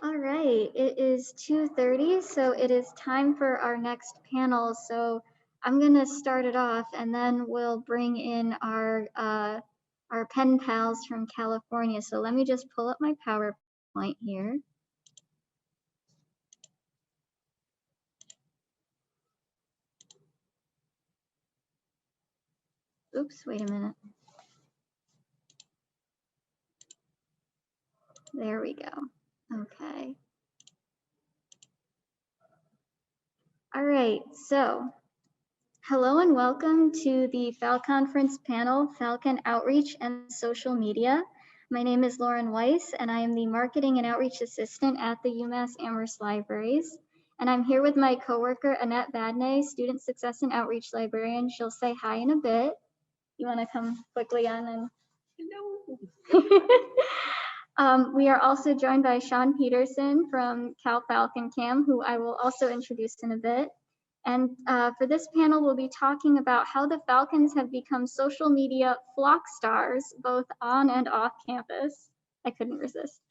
All right, it is 2:30, so it is time for our next panel. So I'm gonna start it off, and then we'll bring in our pen pals from California. So let me just pull up my PowerPoint here. Oops, wait a minute. There we go. Okay. All right, so hello and welcome to the FalConference panel, Falcon Outreach and Social Media. My name is Lauren Weiss, and I am the Marketing and Outreach Assistant at the UMass Amherst Libraries. And I'm here with my coworker, Annette Vadnais, Student Success and Outreach Librarian. She'll say hi in a bit. You want to come quickly on and... Hello. We are also joined by Sean Peterson from Cal Falcon Cam, who I will also introduce in a bit. And for this panel, we'll be talking about how the Falcons have become social media flock stars, both on and off campus. I couldn't resist.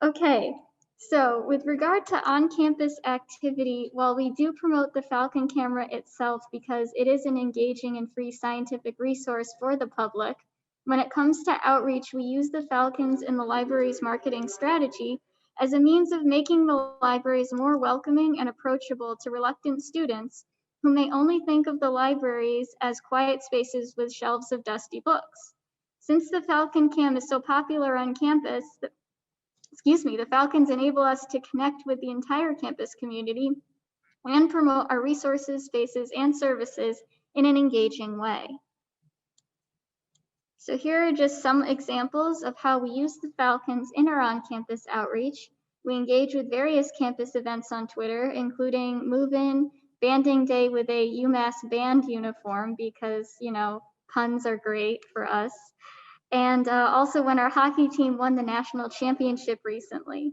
Okay, so with regard to on-campus activity, while we do promote the Falcon camera itself because it is an engaging and free scientific resource for the public, when it comes to outreach, we use the Falcons in the library's marketing strategy as a means of making the libraries more welcoming and approachable to reluctant students who may only think of the libraries as quiet spaces with shelves of dusty books. Since the Falcon Cam is so popular on campus, the Falcons enable us to connect with the entire campus community and promote our resources, spaces, and services in an engaging way. So here are just some examples of how we use the Falcons in our on-campus outreach. We engage with various campus events on Twitter, including Move-In, Banding Day with a UMass band uniform because, you know, puns are great for us. And also when our hockey team won the national championship recently.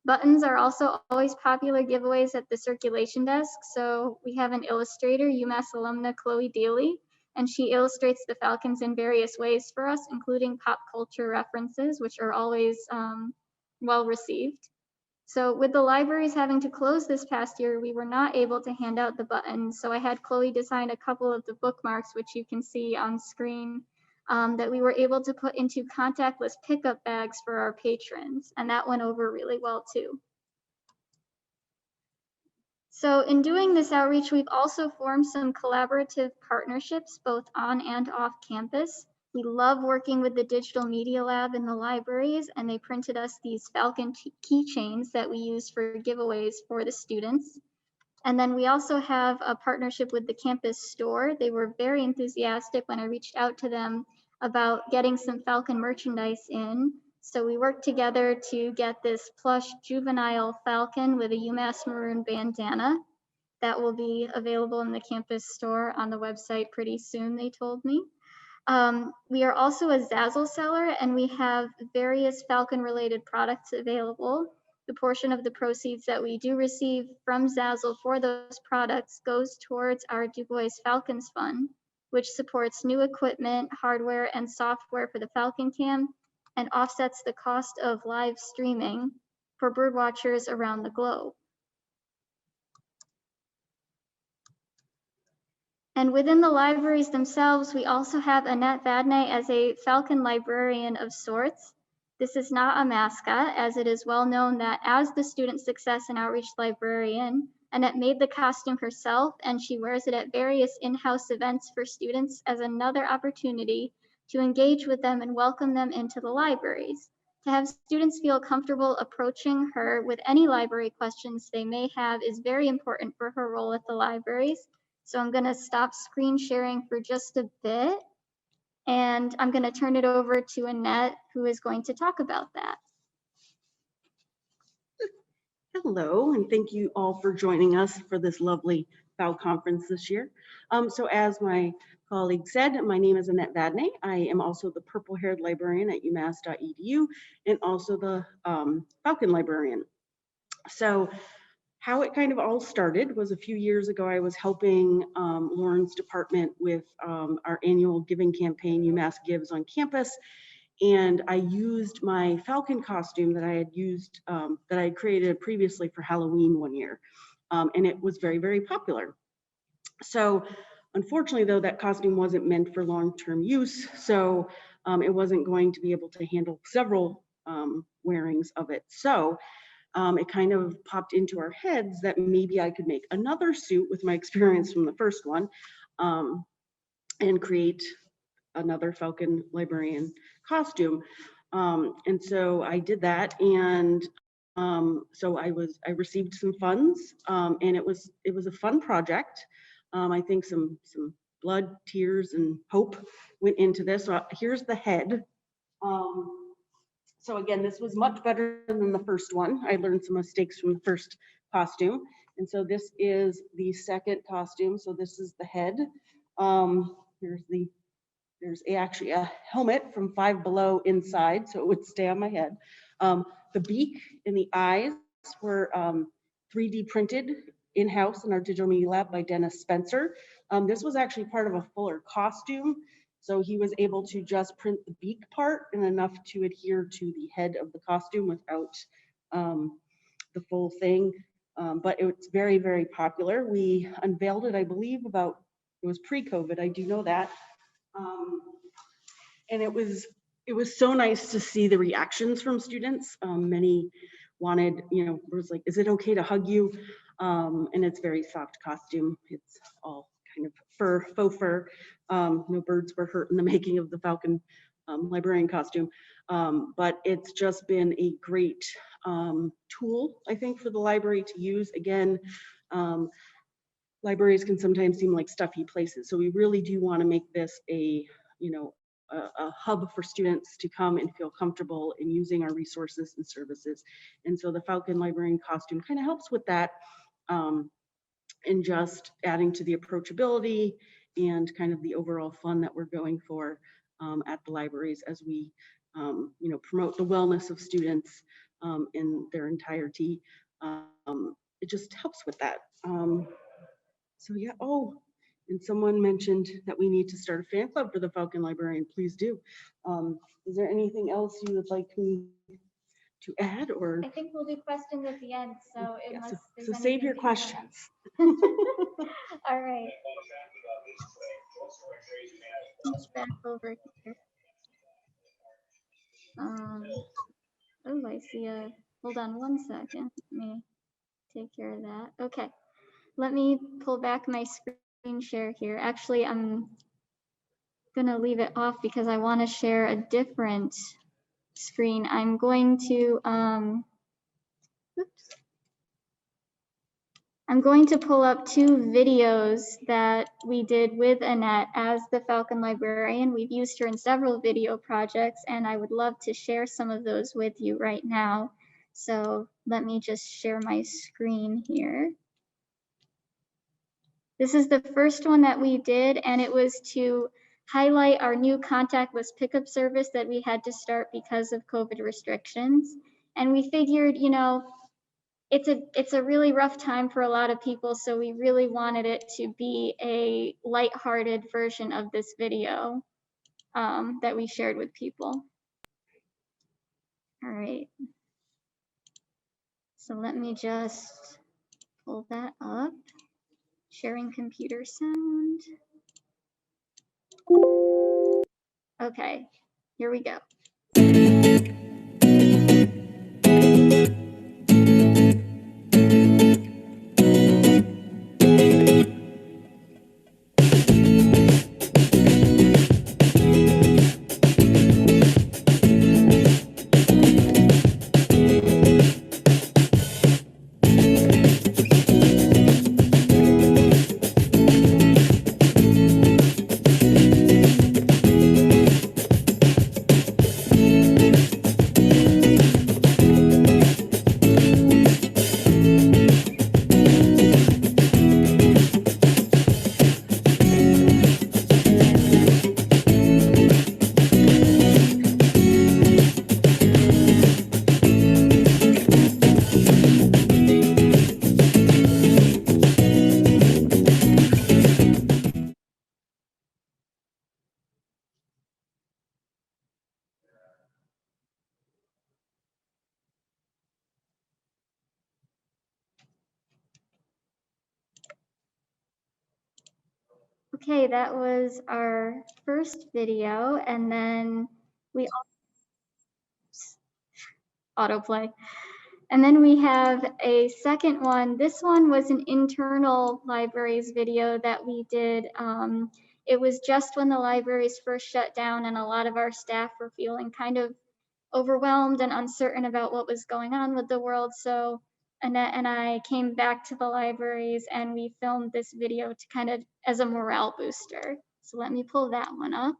Buttons are also always popular giveaways at the circulation desk. So we have an illustrator, UMass alumna Chloe Daly, and she illustrates the Falcons in various ways for us, including pop culture references, which are always well received. So with the libraries having to close this past year, we were not able to hand out the buttons. So I had Chloe design a couple of the bookmarks, which you can see on screen, that we were able to put into contactless pickup bags for our patrons. And that went over really well too. So in doing this outreach, we've also formed some collaborative partnerships, both on and off campus. We love working with the Digital Media Lab in the libraries, and they printed us these Falcon keychains that we use for giveaways for the students. And then we also have a partnership with the campus store. They were very enthusiastic when I reached out to them about getting some Falcon merchandise in. So we worked together to get this plush juvenile Falcon with a UMass maroon bandana that will be available in the campus store on the website pretty soon, they told me. We are also a Zazzle seller, and we have various Falcon related products available. The portion of the proceeds that we do receive from Zazzle for those products goes towards our Du Bois Falcons Fund, which supports new equipment, hardware, and software for the Falcon Cam and offsets the cost of live streaming for birdwatchers around the globe. And within the libraries themselves, we also have Annette Vadnais as a Falcon librarian of sorts. This is not a mascot, as it is well known that as the Student Success and Outreach librarian, Annette made the costume herself, and she wears it at various in-house events for students as another opportunity to engage with them and welcome them into the libraries. To have students feel comfortable approaching her with any library questions they may have is very important for her role at the libraries. So I'm going to stop screen sharing for just a bit, and I'm going to turn it over to Annette, who is going to talk about that. Hello, and thank you all for joining us for this lovely FalConference this year. So as my colleague said, my name is Annette Vadnais. I am also the purple-haired librarian at umass.edu and also the Falcon librarian. So how it kind of all started was a few years ago. I was helping Lauren's department with our annual giving campaign, UMass Gives on campus. And I used my Falcon costume that I had used, that I had created previously for Halloween one year. And it was very, very popular. So unfortunately, though, that costume wasn't meant for long-term use. So it wasn't going to be able to handle several wearings of it. So it kind of popped into our heads that maybe I could make another suit with my experience from the first one, and create another Falcon librarian costume. And so I did that, and so I received some funds, and it was a fun project. I think some blood, tears, and hope went into this. So here's the head. So again, this was much better than the first one. I learned some mistakes from the first costume. And so this is the second costume. So this is the head. There's actually a helmet from Five Below inside, so it would stay on my head. The beak and the eyes were 3D printed in-house in our digital media lab by Dennis Spencer. This was actually part of a fuller costume. So he was able to just print the beak part and enough to adhere to the head of the costume without the full thing. But it's very, very popular. We unveiled it, I believe, it was pre-COVID, I do know that. And it was so nice to see the reactions from students. Many wanted, was like, is it okay to hug you? And it's very soft costume. It's all kind of faux fur. No birds were hurt in the making of the Falcon librarian costume. But it's just been a great tool, I think, for the library to use. Again, libraries can sometimes seem like stuffy places. So we really do want to make this a hub for students to come and feel comfortable in using our resources and services. And so the Falcon librarian costume kind of helps with that, and just adding to the approachability and kind of the overall fun that we're going for at the libraries as we promote the wellness of students in their entirety. It just helps with that. So yeah, and someone mentioned that we need to start a fan club for the Falcon librarian. Please do. Is there anything else you would like me to add, or? I think we'll do questions at the end, so unless so save your questions. All right. Switch back over here. Oh, I see hold on one second. Let me take care of that. Okay. Let me pull back my screen share here. Actually, I'm gonna leave it off because I want to share a different screen. I'm going to pull up 2 videos that we did with Annette as the Falcon librarian. We've used her in several video projects, and I would love to share some of those with you right now. So let me just share my screen here. This is the first one that we did, and it was to highlight our new contactless pickup service that we had to start because of COVID restrictions. And we figured, it's a really rough time for a lot of people, so we really wanted it to be a lighthearted version of this video that we shared with people. All right. So let me just pull that up. Sharing computer sound. Okay, here we go. Okay, that was our first video, and then we autoplay. And then we have a second one. This one was an internal libraries video that we did. It was just when the libraries first shut down and a lot of our staff were feeling kind of overwhelmed and uncertain about what was going on with the world. So Annette and I came back to the libraries and we filmed this video to kind of as a morale booster. So let me pull that one up.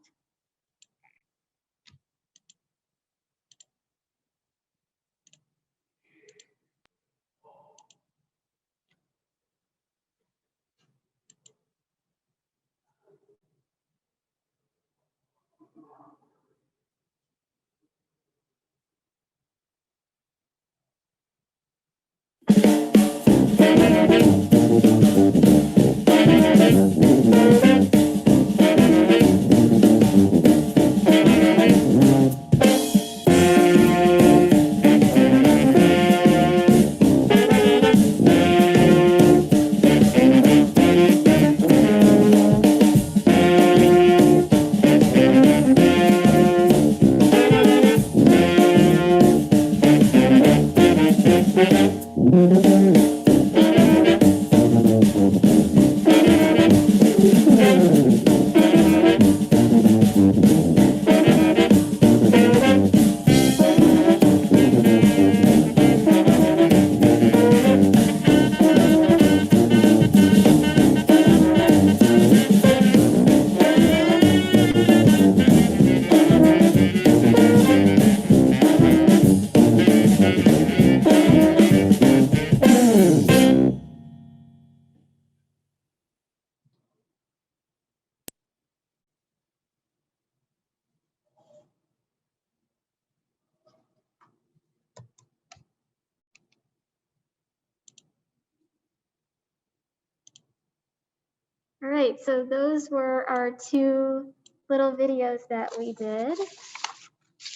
All right, so those were our two little videos that we did.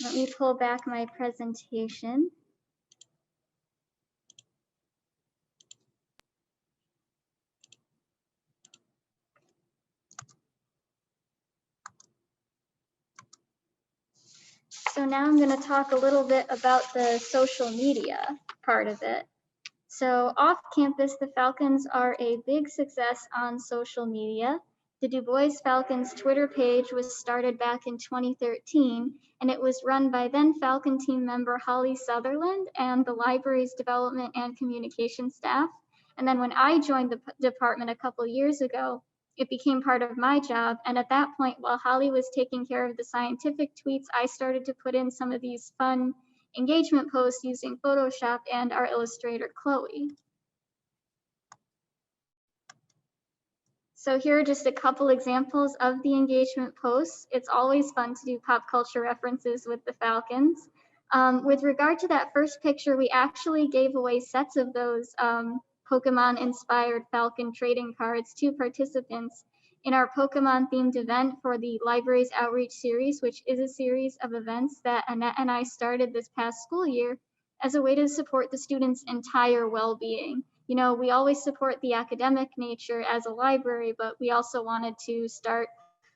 Let me pull back my presentation. So now I'm going to talk a little bit about the social media part of it. So off campus, the Falcons are a big success on social media. The Du Bois Falcons Twitter page was started back in 2013, and it was run by then Falcon team member Holly Sutherland and the library's development and communication staff. And then when I joined the department a couple years ago, it became part of my job. And at that point, while Holly was taking care of the scientific tweets, I started to put in some of these fun engagement posts using Photoshop and our illustrator, Chloe. So here are just a couple examples of the engagement posts. It's always fun to do pop culture references with the Falcons. With regard to that first picture, we actually gave away sets of those Pokemon-inspired Falcon trading cards to participants in our Pokemon-themed event for the Libraries Outreach Series, which is a series of events that Annette and I started this past school year as a way to support the students' entire well-being. You know, we always support the academic nature as a library, but we also wanted to start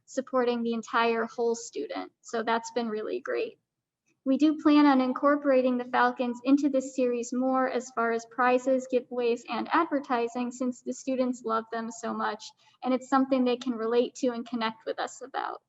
supporting the entire whole student. So that's been really great. We do plan on incorporating the Falcons into this series more as far as prizes, giveaways, and advertising, since the students love them so much, and it's something they can relate to and connect with us about.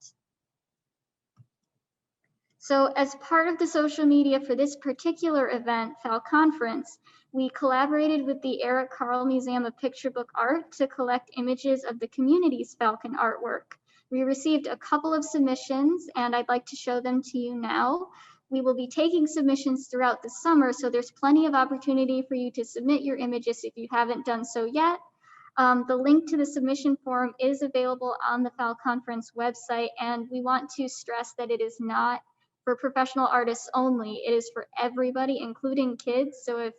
So as part of the social media for this particular event, FalConference, we collaborated with the Eric Carle Museum of Picture Book Art to collect images of the community's Falcon artwork. We received a couple of submissions, and I'd like to show them to you now. We will be taking submissions throughout the summer, so there's plenty of opportunity for you to submit your images if you haven't done so yet. The link to the submission form is available on the FalConference website, and we want to stress that it is not for professional artists only. It is for everybody, including kids. So if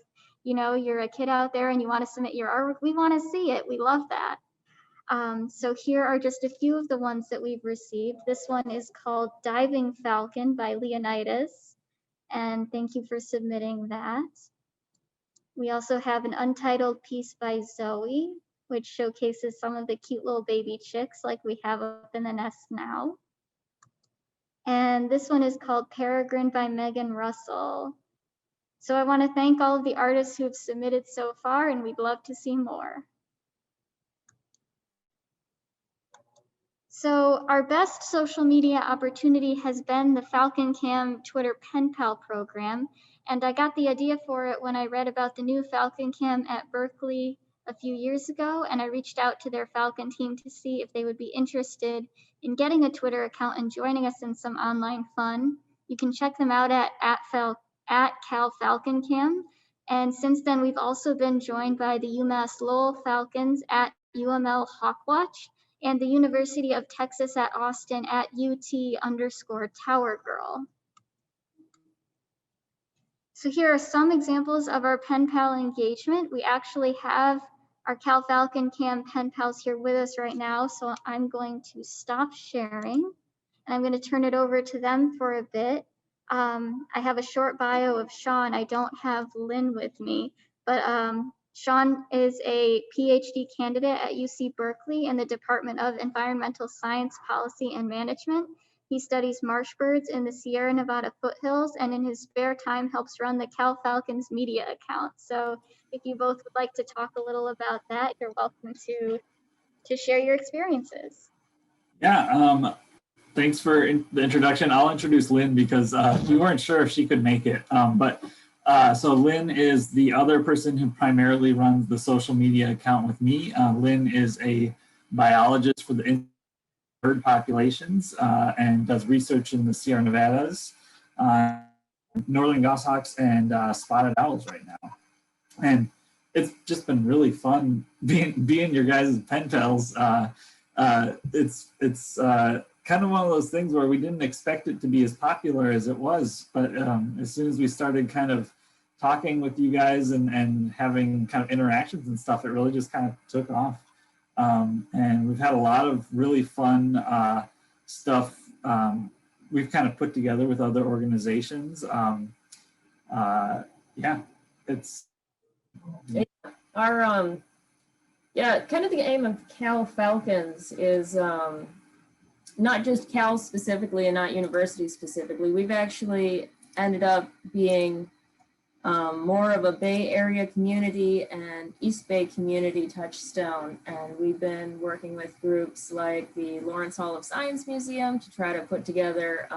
you're a kid out there and you want to submit your artwork, we want to see it. We love that. So here are just a few of the ones that we've received. This one is called Diving Falcon by Leonidas, and thank you for submitting that. We also have an untitled piece by Zoe. which showcases some of the cute little baby chicks like we have up in the nest now. And this one is called Peregrine by Megan Russell. So I want to thank all of the artists who have submitted so far, and we'd love to see more. So our best social media opportunity has been the Falcon Cam Twitter Pen Pal program. And I got the idea for it when I read about the new Falcon Cam at Berkeley a few years ago, and I reached out to their Falcon team to see if they would be interested in getting a Twitter account and joining us in some online fun. You can check them out at Cal Falcon Cam. And since then, we've also been joined by the UMass Lowell Falcons at UML Hawkwatch and the University of Texas at Austin at UT_Tower Girl. So here are some examples of our pen pal engagement. We actually have our Cal Falcon Cam pen pals here with us right now. So I'm going to stop sharing and I'm going to turn it over to them for a bit. I have a short bio of Sean. I don't have Lynn with me, but Sean is a PhD candidate at UC Berkeley in the Department of Environmental Science, Policy, and Management. He studies marsh birds in the Sierra Nevada foothills, and in his spare time helps run the Cal Falcons media account. So if you both would like to talk a little about that, you're welcome to share your experiences. Yeah, thanks for the introduction. I'll introduce Lynn because we weren't sure if she could make it. So Lynn is the other person who primarily runs the social media account with me. Lynn is a biologist for the bird populations and does research in the Sierra Nevadas, northern goshawks, and spotted owls right now. And it's just been really fun being your guys' pen pals. It's kind of one of those things where we didn't expect it to be as popular as it was, but as soon as we started kind of talking with you guys and having kind of interactions and stuff, it really just kind of took off. And we've had a lot of really fun stuff we've kind of put together with other organizations. Yeah, it's our yeah, kind of the aim of Cal Falcons is not just Cal specifically and not university specifically. We've actually ended up being more of a Bay Area community and East Bay community touchstone. And we've been working with groups like the Lawrence Hall of Science Museum to try to put together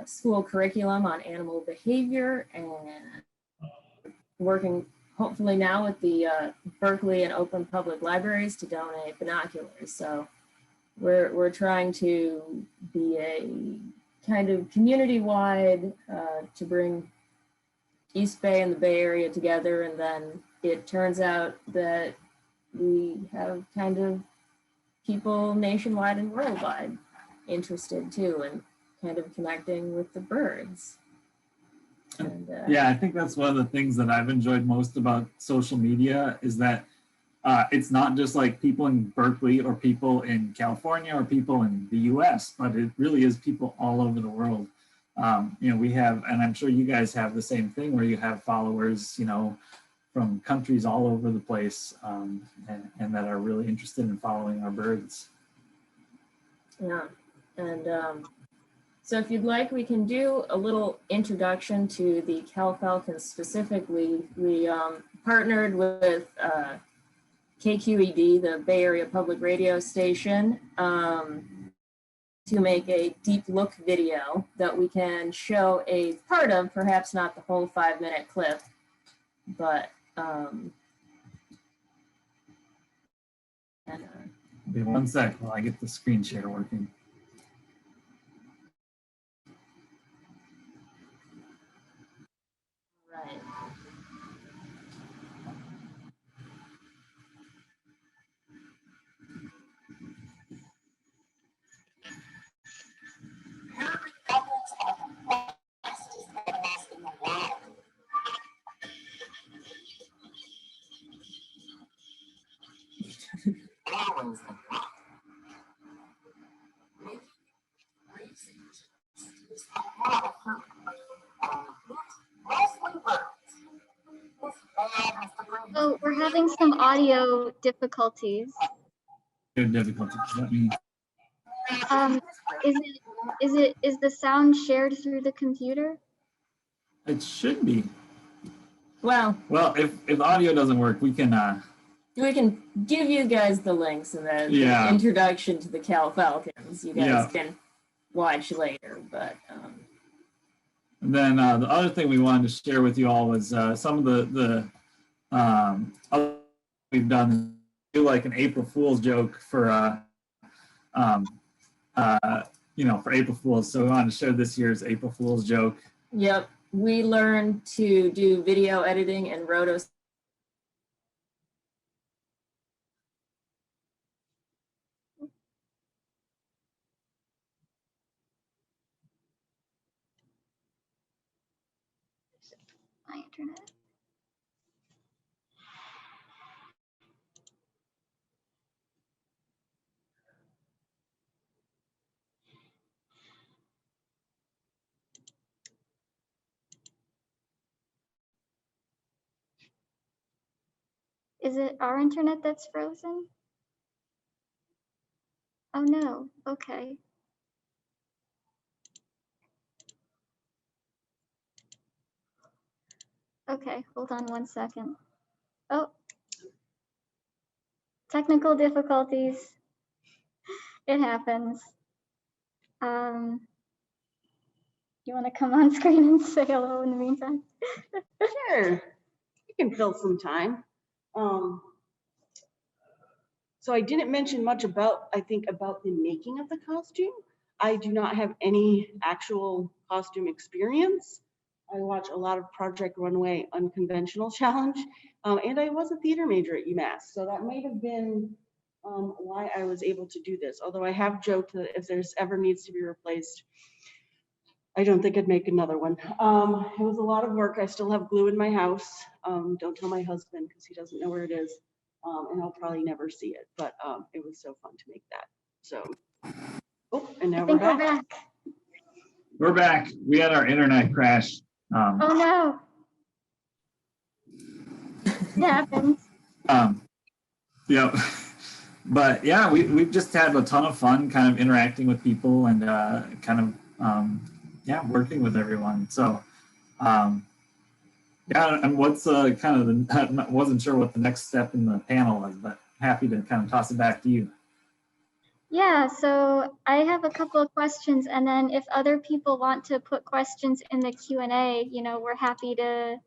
school curriculum on animal behavior, and working hopefully now with the Berkeley and Oakland Public Libraries to donate binoculars. So we're trying to be a kind of community-wide to bring East Bay and the Bay Area together, and then it turns out that we have kind of people nationwide and worldwide interested too, and kind of connecting with the birds. And, yeah, I think that's one of the things that I've enjoyed most about social media is that it's not just like people in Berkeley or people in California or people in the US, but it really is people all over the world. You know, we have, and I'm sure you guys have the same thing where you have followers, you know, from countries all over the place and that are really interested in following our birds. Yeah, and so if you'd like, we can do a little introduction to the Cal Falcons specifically. We partnered with KQED, the Bay Area Public Radio station, to make a deep look video that we can show a part of, perhaps not the whole 5-minute clip, but Wait 1 sec while I get the screen share working. right. So we're having some audio difficulties. Difficulties. Let me. Is the sound shared through the computer? It should be. Well, if audio doesn't work, we can give you guys the links and then Yeah. the introduction to the Falcons. You guys can watch later, but. And then the other thing we wanted to share with you all was some of the other we've done, do like an April Fool's joke for for April Fool's. So we wanted to share this year's April Fool's joke. Yep, we learned to do video editing and roto. My internet. Is it our internet that's frozen? Oh no, okay. Okay, hold on 1 second. Oh, technical difficulties. It happens. You want to come on screen and say hello in the meantime? Sure, you can fill some time. So I didn't mention much about the making of the costume. I do not have any actual costume experience. I watch a lot of Project Runway Unconventional Challenge, and I was a theater major at UMass, so that might have been why I was able to do this. Although I have joked that if there's ever needs to be replaced, I don't think I'd make another one. It was a lot of work. I still have glue in my house. Don't tell my husband because he doesn't know where it is, and I'll probably never see it. But it was so fun to make that. So, oh, and now we're back. We're back. We had our internet crash. Oh no. It happens. Yep. But yeah, we've just had a ton of fun kind of interacting with people and working with everyone. So and what's kind of I wasn't sure what the next step in the panel was, but happy to kind of toss it back to you. Yeah, so I have a couple of questions, and then if other people want to put questions in the Q&A, we're happy to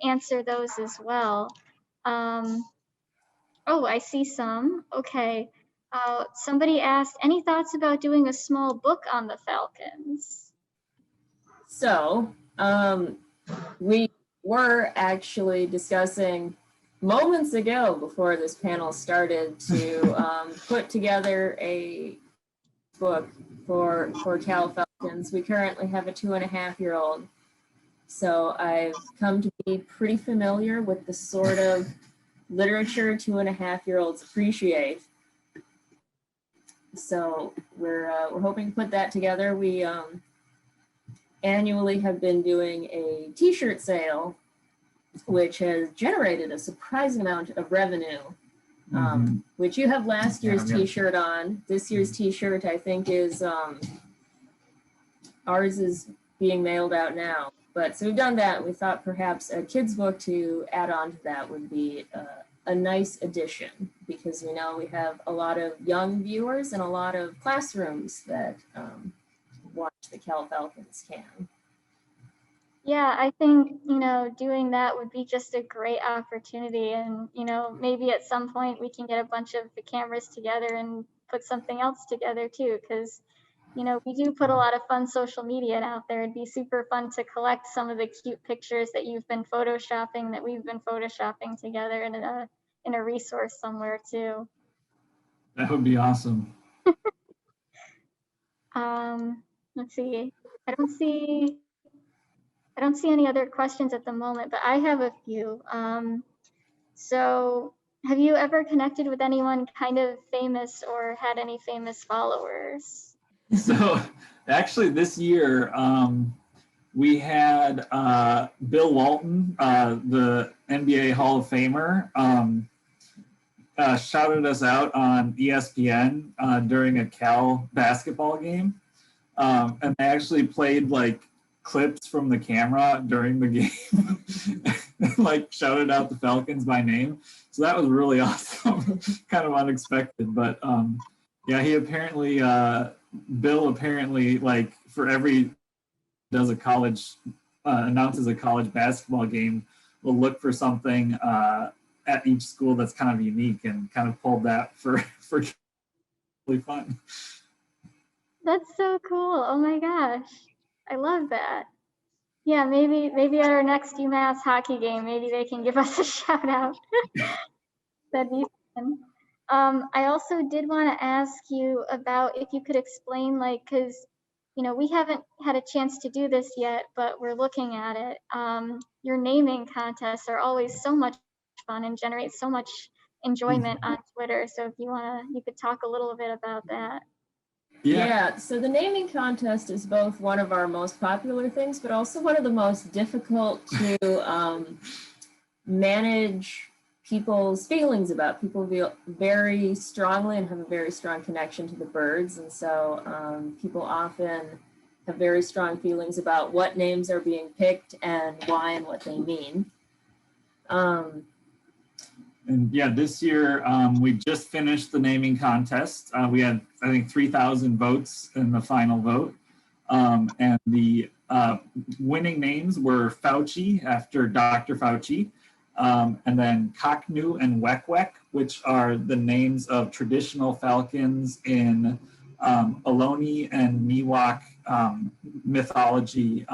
answer those as well. Oh, I see some. Okay. Somebody asked, any thoughts about doing a small book on the Falcons? So we were actually discussing moments ago before this panel started to put together a book for Falcons. We currently have a 2.5-year-old. So I've come to be pretty familiar with the sort of literature 2.5-year-olds appreciate. So we're hoping to put that together. We annually have been doing a t-shirt sale, which has generated a surprising amount of revenue, which you have last year's t-shirt on. This year's t-shirt, I think, is ours is being mailed out now. But so we've done that. We thought perhaps a kid's book to add on to that would be a nice addition, because we know we have a lot of young viewers and a lot of classrooms that watch the Falcons can. Yeah, I think, doing that would be just a great opportunity. And, maybe at some point we can get a bunch of the cameras together and put something else together too, because, we do put a lot of fun social media out there. It'd be super fun to collect some of the cute pictures that you've been photoshopping, that we've been photoshopping together in a resource somewhere too. That would be awesome. Let's see. I don't see any other questions at the moment, but I have a few. So have you ever connected with anyone kind of famous or had any famous followers? So actually this year, we had Bill Walton, the NBA Hall of Famer, shouted us out on ESPN during a Cal basketball game. And they actually played like clips from the camera during the game, and, like shouted out the Falcons by name. So that was really awesome, kind of unexpected. But yeah, he apparently, Bill apparently, like for every does a college, announces a college basketball game, will look for something at each school that's kind of unique, and kind of pulled that for really fun. That's so cool. Oh my gosh. I love that. Yeah, maybe at our next UMass hockey game, maybe they can give us a shout out. That'd be fun. I also did want to ask you about if you could explain, like, because we haven't had a chance to do this yet, but we're looking at it. Your naming contests are always so much fun and generate so much enjoyment on Twitter. So if you could talk a little bit about that. Yeah, so the naming contest is both one of our most popular things, but also one of the most difficult to manage people's feelings about. People feel very strongly and have a very strong connection to the birds. And so people often have very strong feelings about what names are being picked and why and what they mean. And yeah, this year we just finished the naming contest. We had, I think, 3,000 votes in the final vote. And the winning names were Fauci, after Dr. Fauci, and then Kaknu and Wekwek, which are the names of traditional falcons in Ohlone and Miwok mythology,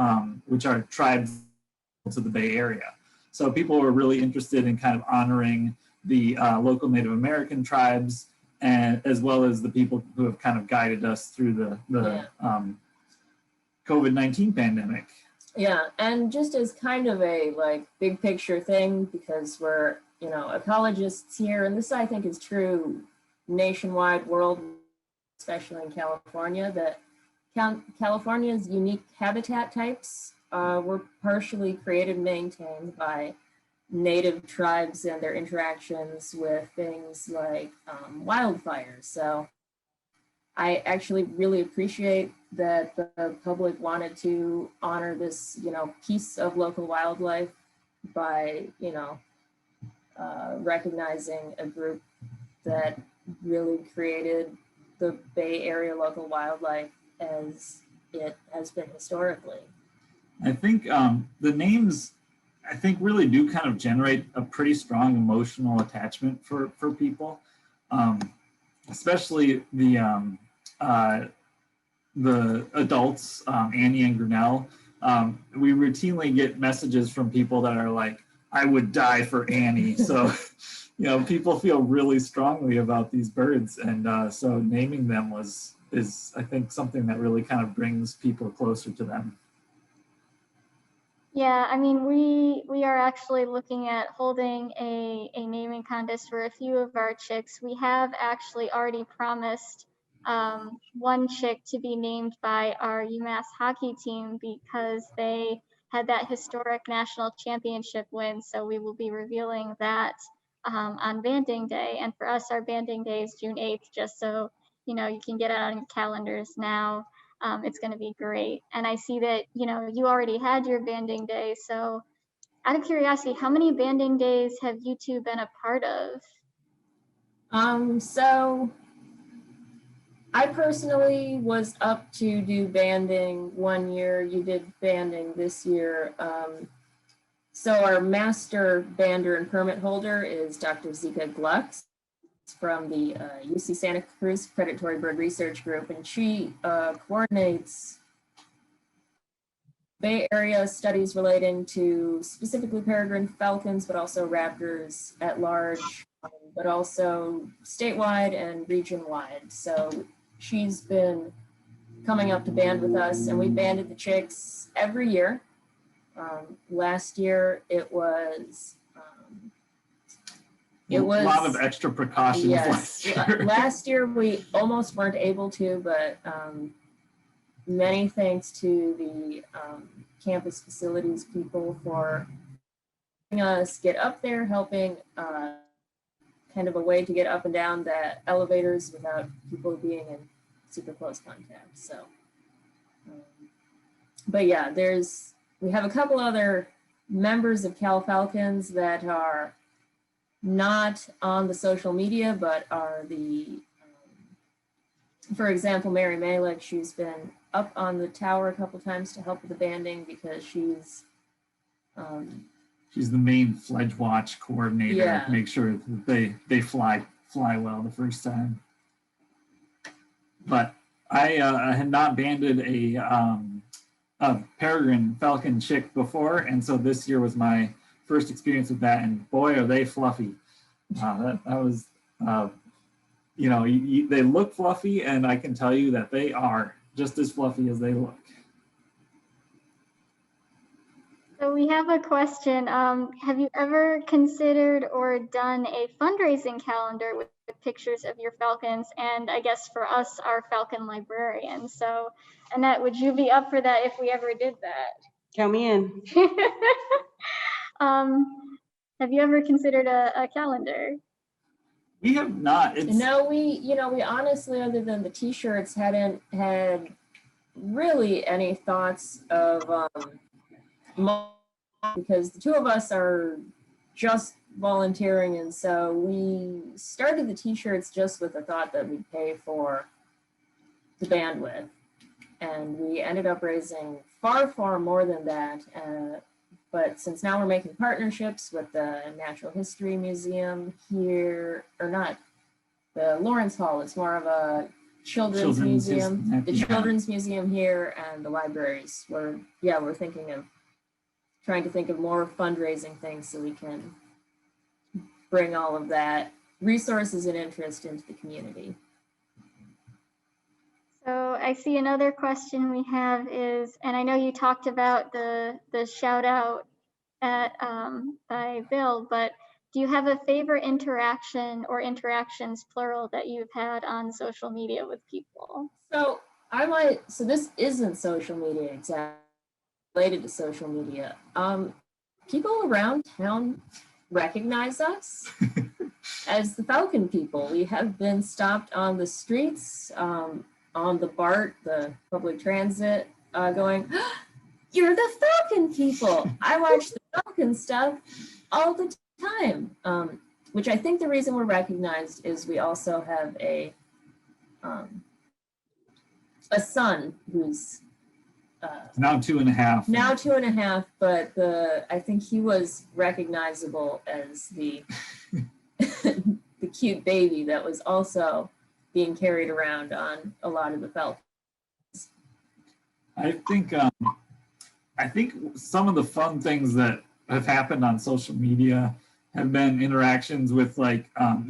which are tribes to the Bay Area. So people were really interested in kind of honoring the local Native American tribes, and as well as the people who have kind of guided us through the COVID-19 pandemic. Yeah, and just as kind of a like big picture thing, because we're ecologists here, and this I think is true nationwide, world, especially in California, that California's unique habitat types were partially created and maintained by native tribes and their interactions with things like wildfires. So I actually really appreciate that the public wanted to honor this, piece of local wildlife by, recognizing a group that really created the Bay Area local wildlife as it has been historically. I think the names, I think, really do kind of generate a pretty strong emotional attachment for people, especially the adults, Annie and Grinnell. We routinely get messages from people that are like, "I would die for Annie." So, people feel really strongly about these birds, and so naming them is I think something that really kind of brings people closer to them. Yeah, I mean, we are actually looking at holding a naming contest for a few of our chicks. We have actually already promised one chick to be named by our UMass hockey team because they had that historic national championship win. So we will be revealing that on banding day. And for us, our banding day is June 8th, just so you can get it on your calendars now. It's going to be great. And I see that, you already had your banding day. So out of curiosity, how many banding days have you two been a part of? So I personally was up to do banding one year. You did banding this year. So our master bander and permit holder is Dr. Zika Glux from the UC Santa Cruz Predatory Bird Research Group, and she coordinates Bay Area studies relating to specifically peregrine falcons, but also raptors at large, but also statewide and region-wide. So she's been coming up to band with us, and we banded the chicks every year. Last year it was a lot of extra precautions. Yes. Last year we almost weren't able to, but many thanks to the campus facilities people for helping us get up there, helping kind of a way to get up and down the elevators without people being in super close contact. So, but yeah, we have a couple other members of Cal Falcons that are not on the social media, but are for example, Mary Malik, she's been up on the tower a couple times to help with the banding because she's the main Fledge Watch coordinator. Yeah. Make sure that they fly well the first time. But I had not banded a peregrine falcon chick before, and so this year was my first experience with that, and boy, are they fluffy. That was, they look fluffy, and I can tell you that they are just as fluffy as they look. So we have a question. Have you ever considered or done a fundraising calendar with pictures of your falcons? And I guess for us, our Falcon librarian. So Annette, would you be up for that if we ever did that? Count me in. Have you ever considered a calendar? We have not. No, we honestly, other than the t-shirts, hadn't had really any thoughts of because the two of us are just volunteering, and so we started the t-shirts just with the thought that we'd pay for the bandwidth, and we ended up raising far more than that. But since now we're making partnerships with the Natural History Museum here, or not the Lawrence Hall, it's more of a children's museum, the Children's Museum here, and the libraries. We're trying to think of more fundraising things so we can bring all of that resources and interest into the community. So I see another question we have is, and I know you talked about the shout out at by Bill, but do you have a favorite interaction or interactions plural that you've had on social media with people? So this isn't social media exactly related to social media. People around town recognize us as the Falcon people. We have been stopped on the streets, on the BART, the public transit, going, "You're the Falcon people." I watch the Falcon stuff all the time, which I think the reason we're recognized is we also have a son who's now 2.5. Now 2.5, but I think he was recognizable as the the cute baby that was also being carried around on a lot of the Falcons. I think some of the fun things that have happened on social media have been interactions with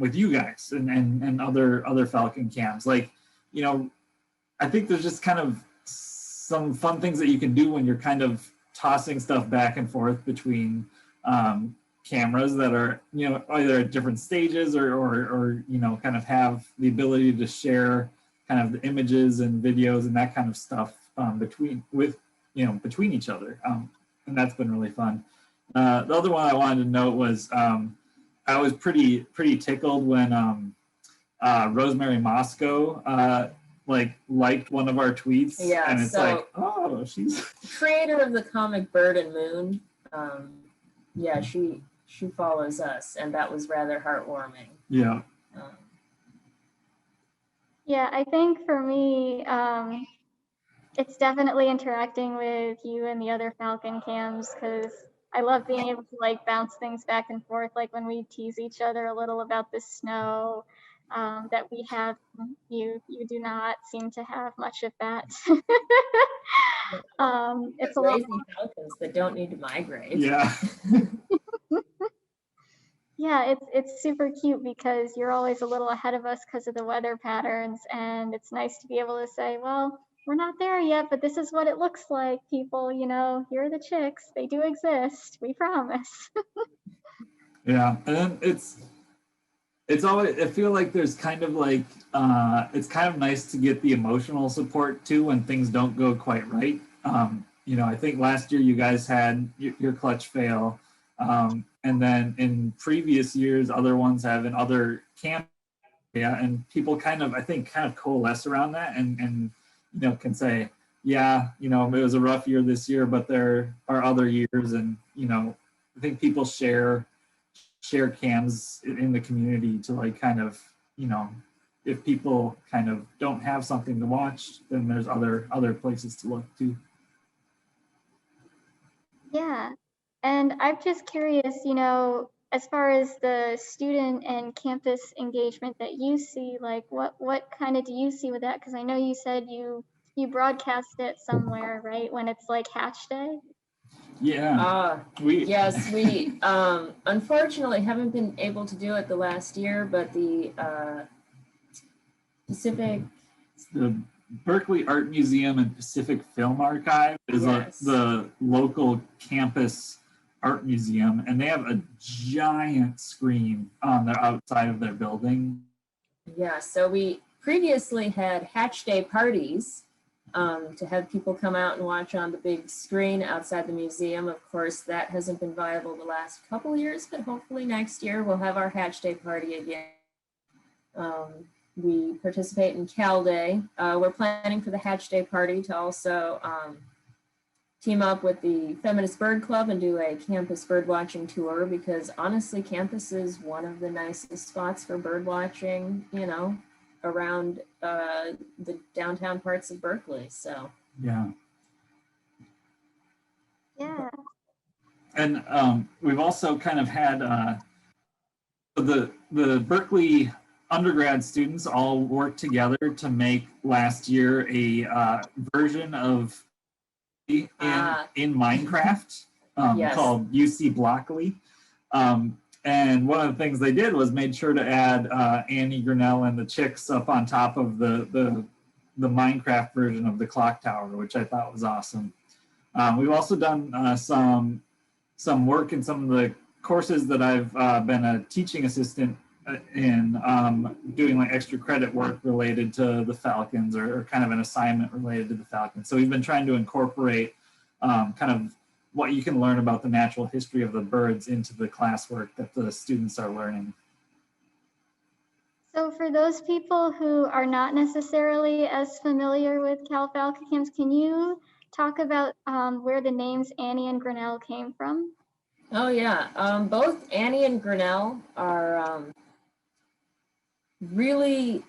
with you guys and other Falcon camps. I think there's just kind of some fun things that you can do when you're kind of tossing stuff back and forth between cameras that are, either at different stages or kind of have the ability to share kind of the images and videos and that kind of stuff between each other. And that's been really fun. The other one I wanted to note was I was pretty tickled when Rosemary Moscow liked one of our tweets. Yeah, and it's she's creator of the comic Bird and Moon. Yeah, she follows us, and that was rather heartwarming. Yeah. Yeah, I think for me, it's definitely interacting with you and the other Falcon cams, because I love being able to bounce things back and forth, like when we tease each other a little about the snow that we have. You do not seem to have much of that. It's a lazy falcons that don't need to migrate. Yeah. Yeah, it's super cute because you're always a little ahead of us because of the weather patterns, and it's nice to be able to say, well, we're not there yet, but this is what it looks like, people. Here are the chicks. They do exist. We promise. Yeah, and then it's always, I feel like there's kind of like, it's kind of nice to get the emotional support too when things don't go quite right. You know, I think last year you guys had your clutch fail. And then in previous years, other ones have in other camps. Yeah, and people kind of, I think, kind of coalesce around that and you know, can say, yeah, you know, it was a rough year this year, but there are other years, and you know, I think people share cams in the community to like kind of, you know, if people kind of don't have something to watch, then there's other places to look too. Yeah, and I'm just curious, you know, as far as the student and campus engagement that you see, like what kind of do you see with that? Because I know you said you broadcast it somewhere, right? When it's like Hatch Day. Yeah, Yes, we unfortunately haven't been able to do it the last year, but the the Berkeley Art Museum and Pacific Film Archive is Yes. the local campus art museum, and they have a giant screen on the outside of their building. Yeah, so we previously had Hatch Day parties to have people come out and watch on the big screen outside the museum. Of course, that hasn't been viable the last couple years, but hopefully next year we'll have our Hatch Day party again. We participate in Cal Day. We're planning for the Hatch Day party to also team up with the Feminist Bird Club and do a campus bird watching tour, because honestly, campus is one of the nicest spots for bird watching, you know, around the downtown parts of Berkeley. So Yeah. Yeah. And we've also kind of had the Berkeley undergrad students all work together to make last year a version of in Minecraft Yes. called UC Blockly. And one of the things they did was made sure to add Annie Grinnell and the chicks up on top of the Minecraft version of the clock tower, which I thought was awesome. We've also done some work in some of the courses that I've been a teaching assistant in, doing like extra credit work related to the Falcons, or kind of an assignment related to the Falcons. So we've been trying to incorporate kind of what you can learn about the natural history of the birds into the classwork that the students are learning. So for those people who are not necessarily as familiar with Cal Falcon camps, can you talk about where the names Annie and Grinnell came from? Oh yeah, both Annie and Grinnell are really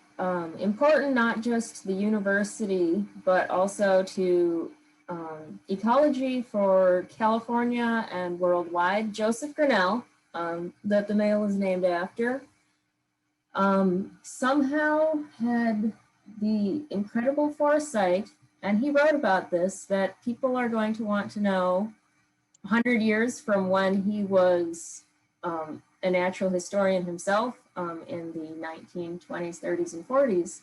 important, not just to the university, but also to ecology for California and worldwide. Joseph Grinnell, that the male is named after, somehow had the incredible foresight, and he wrote about this, that people are going to want to know 100 years from when he was a natural historian himself in the 1920s, 30s, and 40s,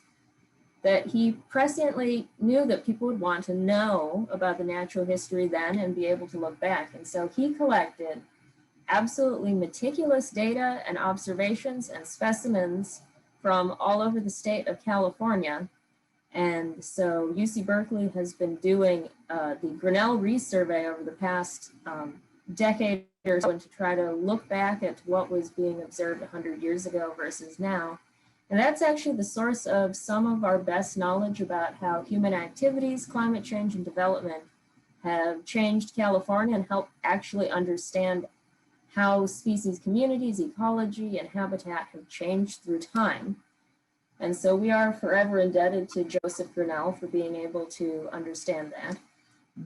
that he presciently knew that people would want to know about the natural history then and be able to look back. And so he collected absolutely meticulous data and observations and specimens from all over the state of California. And so UC Berkeley has been doing the Grinnell resurvey over the past decade or so, to try to look back at what was being observed 100 years ago versus now. And that's actually the source of some of our best knowledge about how human activities, climate change, and development have changed California, and help actually understand how species communities, ecology, and habitat have changed through time. And so we are forever indebted to Joseph Grinnell for being able to understand that.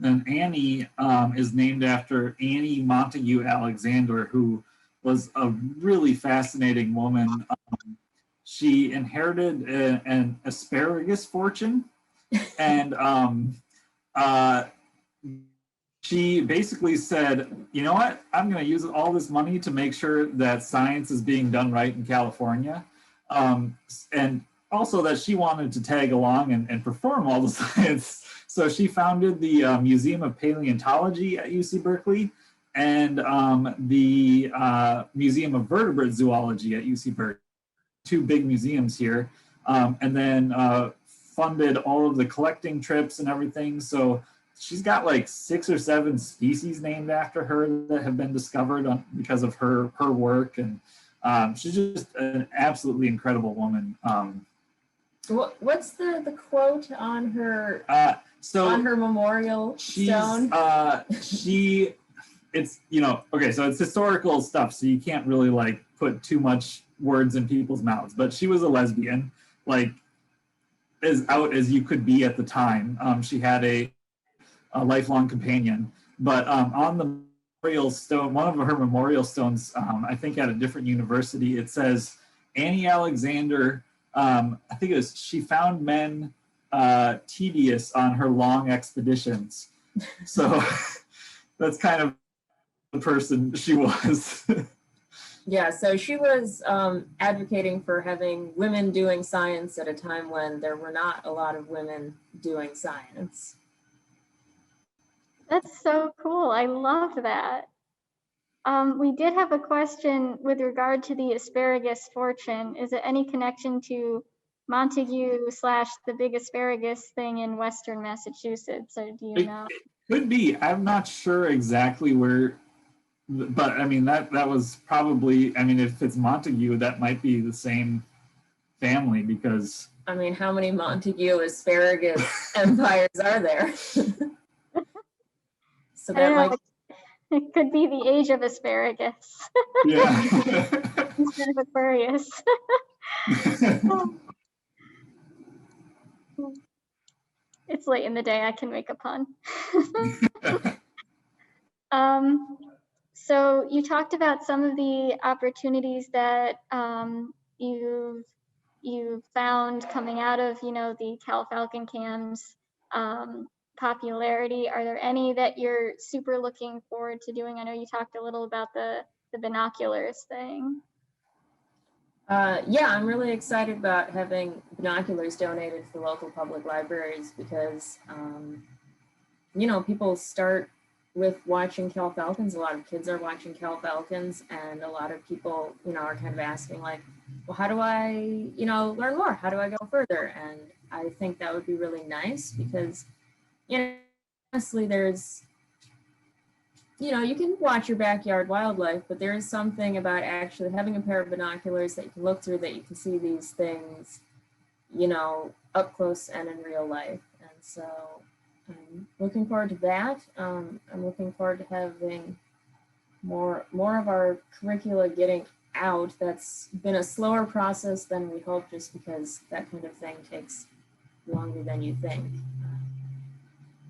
And Annie is named after Annie Montague Alexander, who was a really fascinating woman. She inherited an asparagus fortune, and she basically said, you know what, I'm going to use all this money to make sure that science is being done right in California. And also that she wanted to tag along and perform all the science. So she founded the Museum of Paleontology at UC Berkeley, and the Museum of Vertebrate Zoology at UC Berkeley. two big museums here, and then funded all of the collecting trips and everything. So she's got like 6 or 7 species named after her that have been discovered because of her work, and she's just an absolutely incredible woman. What's the quote on her on her memorial stone? It's, you know, okay, so it's historical stuff, so you can't really like put too much words in people's mouths, but she was a lesbian, like as out as you could be at the time. She had a lifelong companion, but on the memorial stone, one of her memorial stones, I think at a different university, it says Annie Alexander, I think it was, she found men tedious on her long expeditions. So that's kind of the person she was. Yeah, so she was advocating for having women doing science at a time when there were not a lot of women doing science. That's so cool. I love that. We did have a question with regard to the asparagus fortune. Is it any connection to Montague / the big asparagus thing in Western Massachusetts, or do you know? It could be. I'm not sure exactly where, but I mean, that was probably, I mean, if it's Montague, that might be the same family, because I mean, how many Montague asparagus empires are there? So that might. It could be the age of asparagus. Yeah. Instead of Aquarius. It's late in the day, I can make a pun. So you talked about some of the opportunities that you've found coming out of, you know, the Falcon Cam's popularity. Are there any that you're super looking forward to doing? I know you talked a little about the binoculars thing. Yeah, I'm really excited about having binoculars donated to the local public libraries because, you know, people start with watching Falcons. A lot of kids are watching Falcons, and a lot of people, you know, are kind of asking like, well, how do I, you know, learn more? How do I go further? And I think that would be really nice because, you know, honestly, there's, you know, you can watch your backyard wildlife, but there is something about actually having a pair of binoculars that you can look through, that you can see these things, you know, up close and in real life. And so I'm looking forward to that. I'm looking forward to having more of our curricula getting out. That's been a slower process than we hoped, just because that kind of thing takes longer than you think.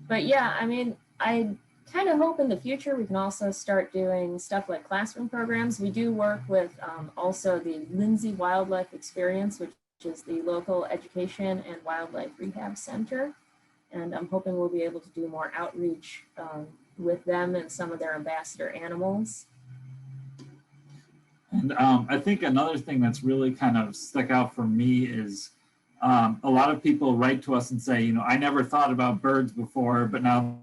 But yeah, I mean, I kind of hope in the future we can also start doing stuff like classroom programs. We do work with also the Lindsay Wildlife Experience, which is the local education and wildlife rehab center. And I'm hoping we'll be able to do more outreach with them and some of their ambassador animals. And I think another thing that's really kind of stuck out for me is a lot of people write to us and say, you know, I never thought about birds before, but now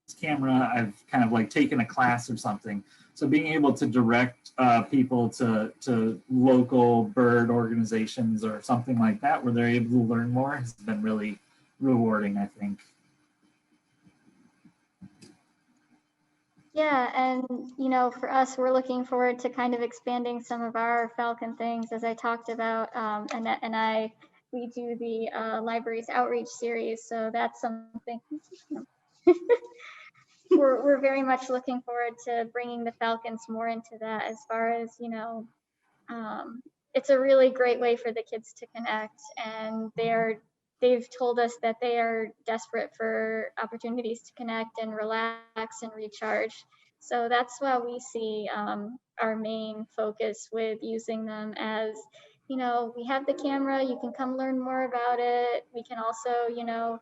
this camera, I've kind of like taken a class or something. So being able to direct people to local bird organizations or something like that, where they're able to learn more, has been really rewarding, I think. Yeah, and you know, for us, we're looking forward to kind of expanding some of our Falcon things. As I talked about, Annette and I, we do the libraries outreach series, so that's something we're very much looking forward to bringing the Falcons more into that. As far as, you know, it's a really great way for the kids to connect, and they've told us that they are desperate for opportunities to connect and relax and recharge. So that's why we see our main focus with using them as, you know, we have the camera, you can come learn more about it. We can also, you know,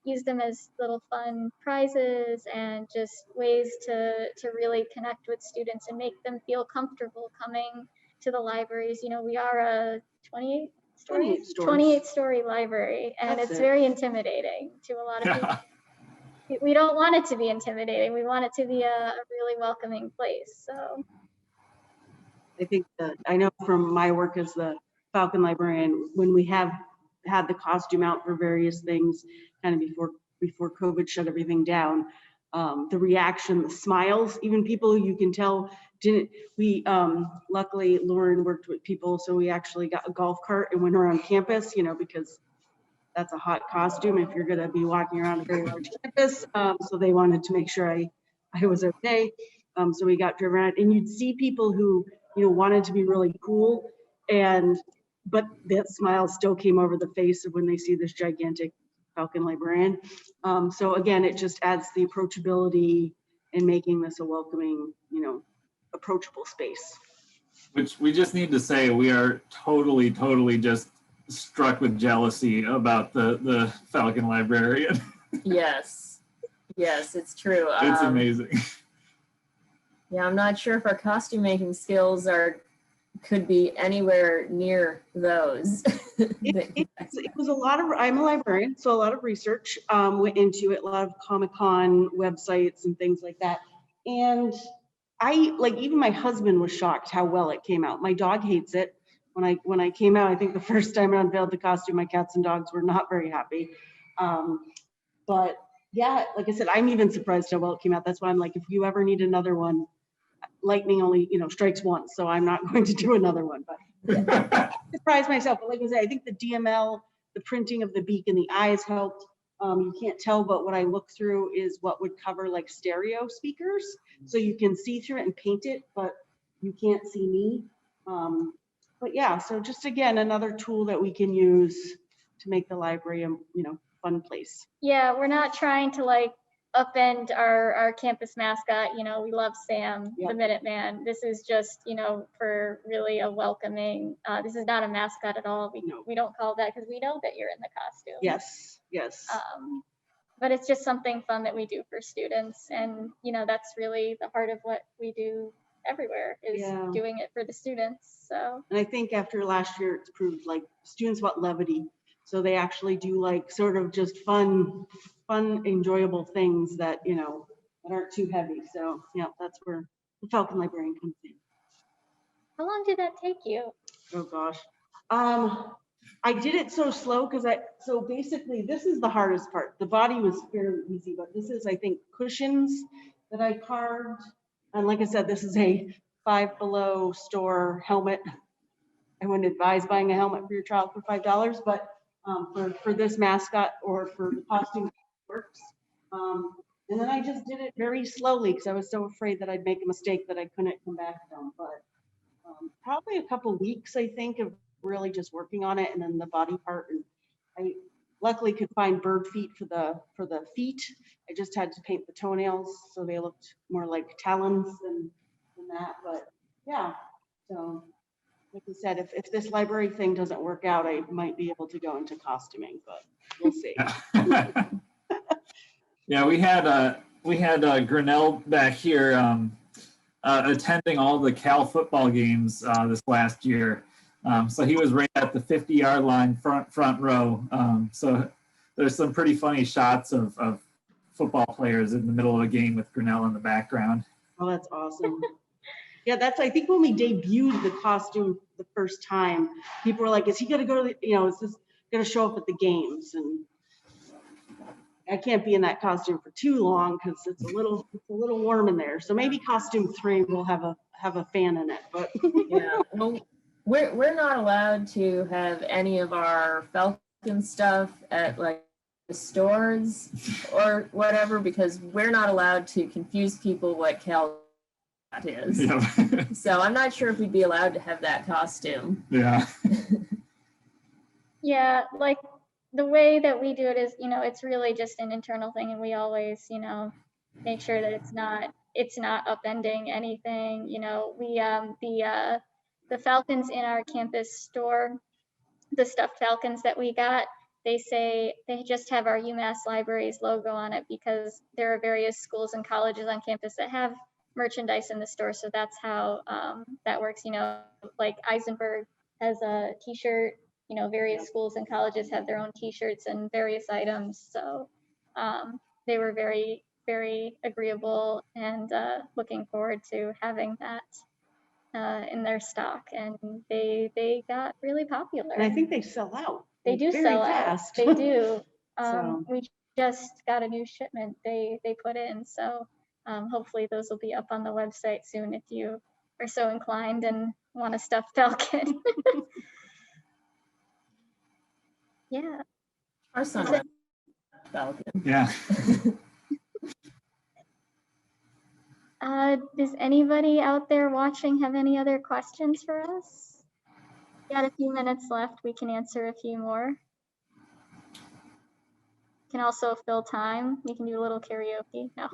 use them as little fun prizes and just ways to really connect with students and make them feel comfortable coming to the libraries. You know, we are a 28-story library, and it's very intimidating to a lot of people. We don't want it to be intimidating. We want it to be a really welcoming place. So I think that I know from my work as the Falcon Librarian, when we have had the costume out for various things, kind of before COVID shut everything down, the reaction, the smiles, even people you can tell didn't, luckily Lauren worked with people, so we actually got a golf cart and went around campus, because that's a hot costume if you're gonna be walking around a very large campus. So they wanted to make sure I was okay. So we got driven around, and you'd see people who, wanted to be really cool, but that smile still came over the face of when they see this gigantic Falcon Librarian. So again, it just adds the approachability and making this a welcoming, approachable space. Which we just need to say, we are totally just struck with jealousy about the Falcon Librarian. Yes, it's true. It's amazing. Yeah, I'm not sure if our costume making skills could be anywhere near those. It was a lot of, I'm a librarian, so a lot of research went into it, a lot of Comic-Con websites and things like that. And even my husband was shocked how well it came out. My dog hates it. When I came out, I think the first time I unveiled the costume, my cats and dogs were not very happy. But yeah, like I said, I'm even surprised how well it came out. That's why I'm like, if you ever need another one, lightning only, strikes once, so I'm not going to do another one. But yeah, surprised myself. But like I said, I think the DML, the printing of the beak and the eyes helped. You can't tell, but what I look through is what would cover like stereo speakers, so you can see through it and paint it, but you can't see me. But yeah, so just again, another tool that we can use to make the library a fun place. Yeah, we're not trying to like upend our campus mascot. We love Sam, Yep. the Minuteman. This is just, for really a welcoming, this is not a mascot at all. We don't call that because we know that you're in the costume. Yes. But it's just something fun that we do for students. And, that's really the heart of what we do everywhere, is doing it for the students. So. And I think after last year, it's proved like students want levity. So they actually do like sort of just fun, enjoyable things that, that aren't too heavy. So yeah, that's where the Falcon Librarian comes in. How long did that take you? Oh gosh. I did it so slow because so basically this is the hardest part. The body was fairly easy, but this is, I think, cushions that I carved. And like I said, this is a Five Below store helmet. I wouldn't advise buying a helmet for your child for $5, but for this mascot or for the costume, it works. And then I just did it very slowly because I was so afraid that I'd make a mistake that I couldn't come back from. But probably a couple weeks, I think, of really just working on it, and then the body part. And I luckily could find bird feet for the feet. I just had to paint the toenails so they looked more like talons than that. But yeah, so like I said, if this library thing doesn't work out, I might be able to go into costuming, but we'll see. Yeah, we had Grinnell back here attending all the Cal football games this last year. So he was right at the 50-yard line, front row. So there's some pretty funny shots of football players in the middle of a game with Grinnell in the background. Oh, that's awesome. Yeah, I think when we debuted the costume the first time, people were like, is he going to go to is this going to show up at the games? And I can't be in that costume for too long because it's a little warm in there. So maybe costume 3 will have a fan in it. But yeah, well, we're not allowed to have any of our Falcon stuff at like the stores or whatever, because we're not allowed to confuse people what Cal is. Yeah. So I'm not sure if we'd be allowed to have that costume. Yeah. Yeah, like the way that we do it is, it's really just an internal thing, and we always, make sure that it's not upending anything. We the Falcons in our campus store, the stuffed Falcons that we got, they say they just have our UMass Libraries logo on it because there are various schools and colleges on campus that have merchandise in the store. So that's how that works. Like Eisenberg has a t-shirt, various schools and colleges have their own t-shirts and various items. So they were very, very agreeable and looking forward to having that. in their stock, and they got really popular. And I think they sell out. They like, do very sell fast. out. They do. So. We just got a new shipment they put in, so hopefully those will be up on the website soon if you are so inclined and want a stuffed Falcon. Yeah. Our son has a Falcon. Yeah. Does anybody out there watching have any other questions for us? Got a few minutes left. We can answer a few more. Can also fill time. We can do a little karaoke. No.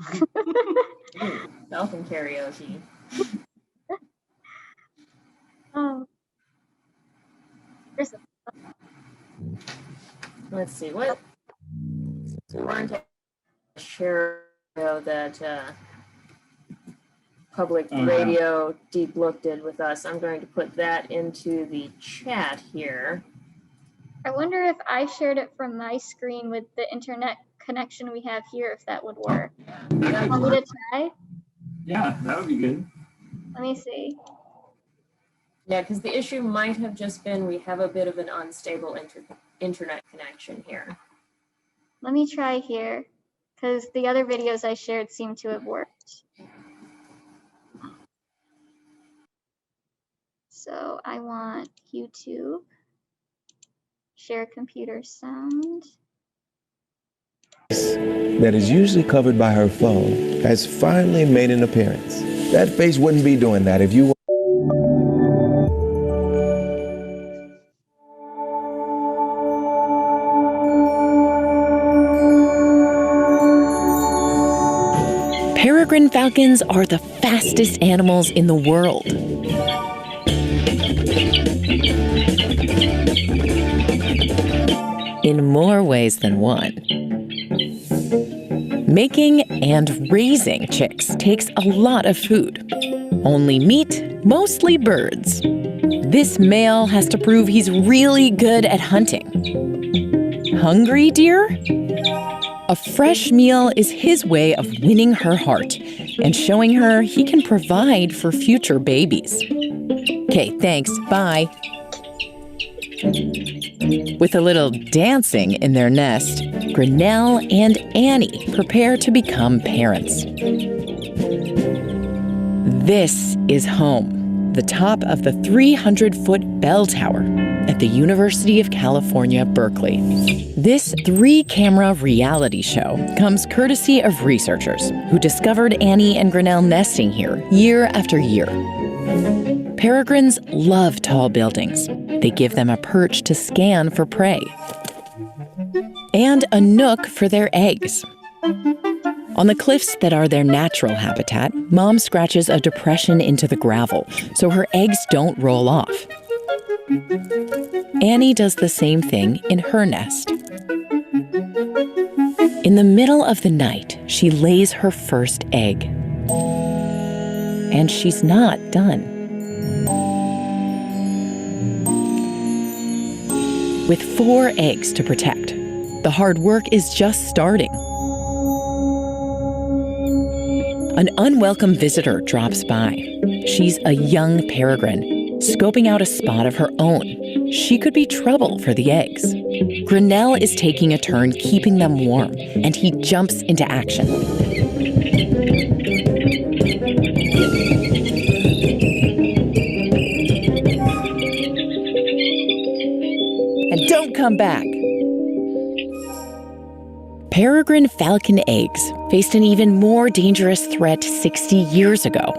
Falcon karaoke. There's Let's see what. So we're going to share that public radio Deep Look did with us. I'm going to put that into the chat here. I wonder if I shared it from my screen with the internet connection we have here, if that would work. Want me to try? Yeah, that would be good. Let me see. Yeah, because the issue might have just been we have a bit of an unstable internet connection here. Let me try here, because the other videos I shared seem to have worked. So I want YouTube, share computer sound. That is usually covered by her phone has finally made an appearance. That face wouldn't be doing that if you Peregrine falcons are the fastest animals in the world. In more ways than one. Making and raising chicks takes a lot of food. Only meat, mostly birds. This male has to prove he's really good at hunting. Hungry, dear? A fresh meal is his way of winning her heart and showing her he can provide for future babies. Okay, thanks, bye. With a little dancing in their nest, Grinnell and Annie prepare to become parents. This is home, the top of the 300-foot bell tower at the University of California, Berkeley. This 3-camera reality show comes courtesy of researchers who discovered Annie and Grinnell nesting here year after year. Peregrines love tall buildings. They give them a perch to scan for prey. And a nook for their eggs. On the cliffs that are their natural habitat, Mom scratches a depression into the gravel so her eggs don't roll off. Annie does the same thing in her nest. In the middle of the night, she lays her first egg. And she's not done. With 4 eggs to protect, the hard work is just starting. An unwelcome visitor drops by. She's a young peregrine, scoping out a spot of her own. She could be trouble for the eggs. Grinnell is taking a turn keeping them warm, and he jumps into action. And don't come back. Peregrine falcon eggs faced an even more dangerous threat 60 years ago.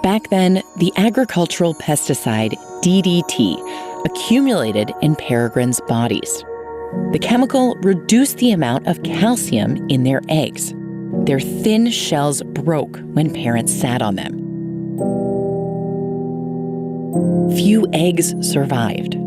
Back then, the agricultural pesticide DDT accumulated in peregrines' bodies. The chemical reduced the amount of calcium in their eggs. Their thin shells broke when parents sat on them. Few eggs survived.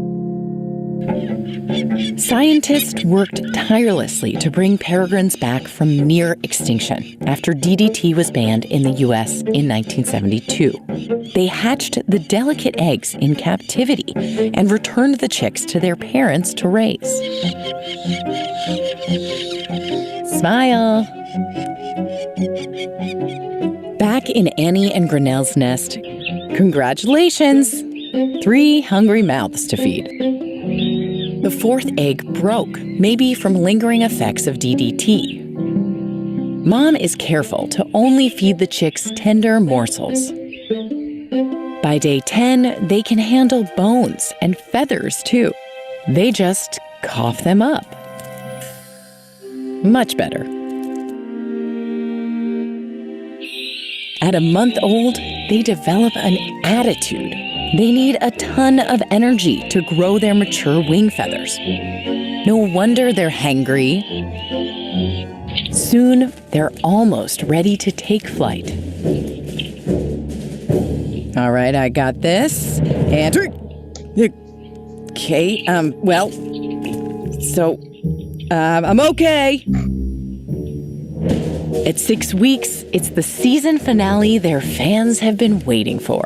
Scientists worked tirelessly to bring peregrines back from near extinction after DDT was banned in the U.S. in 1972. They hatched the delicate eggs in captivity and returned the chicks to their parents to raise. Smile! Back in Annie and Grinnell's nest, Congratulations! 3 hungry mouths to feed. The 4th egg broke, maybe from lingering effects of DDT. Mom is careful to only feed the chicks tender morsels. By day 10, they can handle bones and feathers too. They just cough them up. Much better. At a month old, they develop an attitude. They need a ton of energy to grow their mature wing feathers. No wonder they're hangry. Soon, they're almost ready to take flight. All right, I got this. And okay, well, so I'm okay. At 6 weeks, it's the season finale their fans have been waiting for.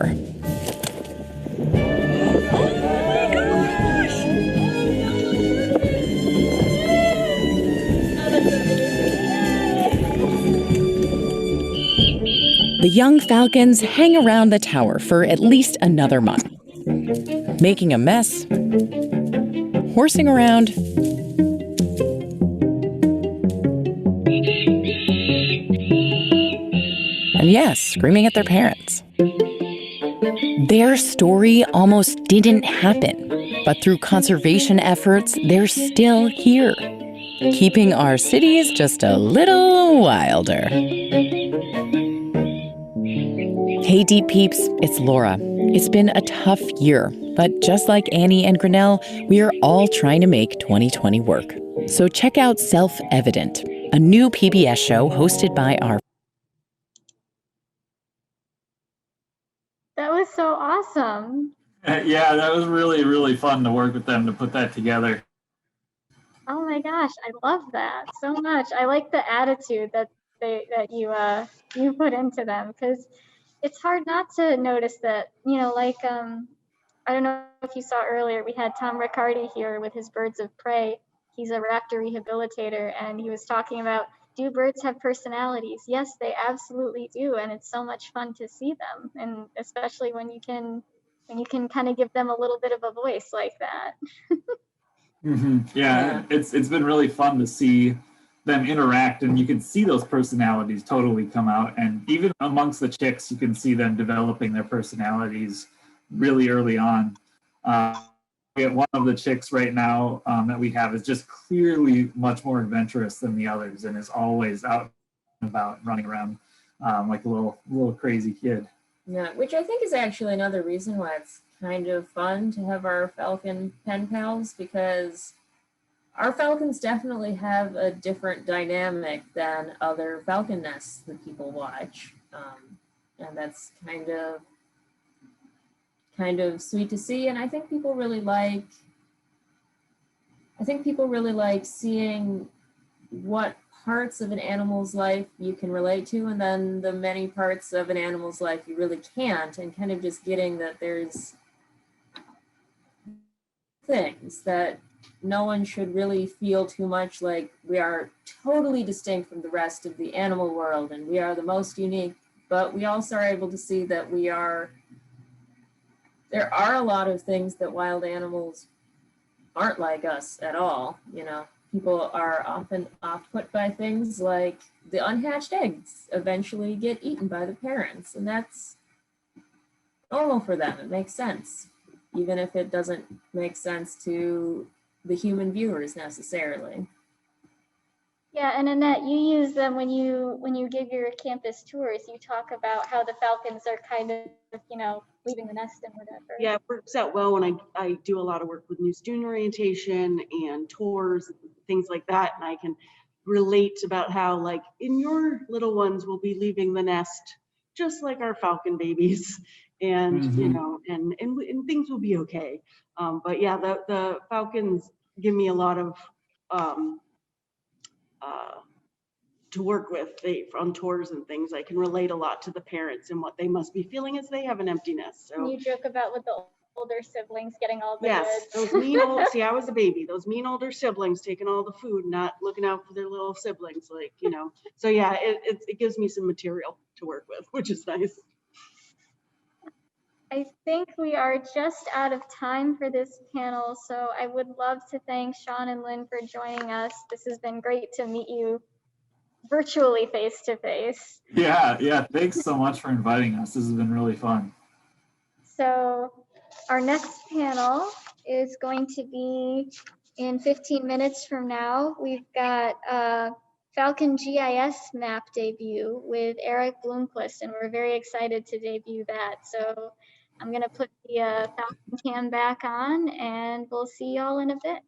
The young falcons hang around the tower for at least another month, making a mess, horsing around, and yes, screaming at their parents. Their story almost didn't happen, but through conservation efforts, they're still here, keeping our cities just a little wilder. Hey Deep Peeps, it's Laura. It's been a tough year, but just like Annie and Grinnell, we are all trying to make 2020 work. So check out Self-Evident, a new PBS show hosted by our... That was so awesome. Yeah, that was really, really fun to work with them to put that together. Oh my gosh, I love that so much. I like the attitude that you put into them, because it's hard not to notice that, like, I don't know if you saw earlier, we had Tom Riccardi here with his birds of prey. He's a raptor rehabilitator, and he was talking about, do birds have personalities? Yes, they absolutely do, and it's so much fun to see them, and especially when you can kind of give them a little bit of a voice like that. Yeah, it's been really fun to see them interact, and you can see those personalities totally come out, and even amongst the chicks you can see them developing their personalities really early on. One of the chicks right now that we have is just clearly much more adventurous than the others, and is always out and about, running around like a little crazy kid. Yeah, which I think is actually another reason why it's kind of fun to have our Falcon pen pals, because our falcons definitely have a different dynamic than other falcon nests that people watch, and that's kind of sweet to see. And I think people really like seeing what parts of an animal's life you can relate to, and then the many parts of an animal's life you really can't, and kind of just getting that there's things that no one should really feel too much like we are totally distinct from the rest of the animal world and we are the most unique, but we also are able to see that there are a lot of things that wild animals aren't like us at all. People are often off-put by things like the unhatched eggs eventually get eaten by the parents, and that's normal for them. It makes sense, even if it doesn't make sense to the human viewers necessarily. Yeah, and Annette, you use them when you give your campus tours. You talk about how the falcons are kind of, leaving the nest and whatever. Yeah, it works out well when I do a lot of work with new student orientation and tours, things like that, and I can relate about how, like, in your little ones will be leaving the nest just like our falcon babies, and and things will be okay. But yeah, the falcons give me a lot of to work with. On tours and things, I can relate a lot to the parents and what they must be feeling as they have an empty nest. So you joke about with the older siblings getting all the goods. Those mean old, see, I was a baby, those mean older siblings taking all the food, not looking out for their little siblings, like, so yeah, it gives me some material to work with, which is nice. I think we are just out of time for this panel, so I would love to thank Sean and Lynn for joining us. This has been great to meet you virtually face to face. Yeah, thanks so much for inviting us. This has been really fun. So our next panel is going to be in 15 minutes from now. We've got Falcon GIS map debut with Eric Bloomquist, and we're very excited to debut that. So I'm going to put the Falcon cam back on, and we'll see y'all in a bit.